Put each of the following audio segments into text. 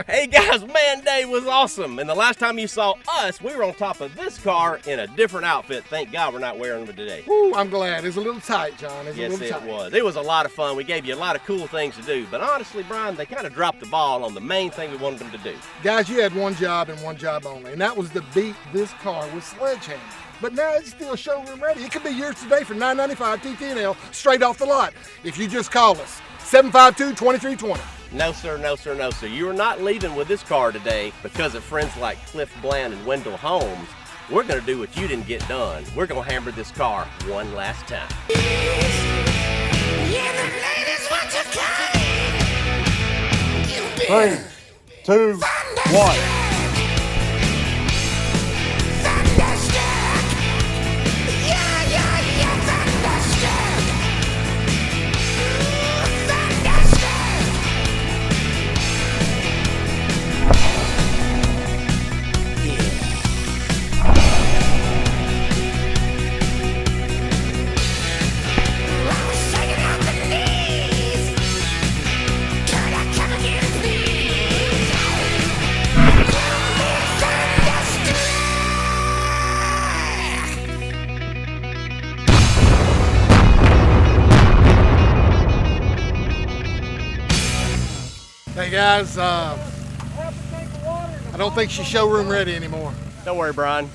Hey guys, man, day was awesome. And the last time you saw us, we were on top of this car in a different outfit. Thank God we're not wearing them today. Ooh, I'm glad. It's a little tight, John. Yes, it was. It was a lot of fun. We gave you a lot of cool things to do. But honestly, Brian, they kind of dropped the ball on the main thing we wanted them to do. Guys, you had one job and one job only, and that was to beat this car with sledgehammer. But now it's still showroom ready. It could be yours today for $9.95 TT&L straight off the lot if you just call us, 752-2320. No, sir, no, sir, no, sir. You are not leaving with this car today because of friends like Cliff Bland and Wendell Holmes. We're going to do what you didn't get done. We're going to hammer this car one last time. Three, two, one. Hey guys, I don't think she's showroom ready anymore. Don't worry, Brian.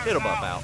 It'll bump out.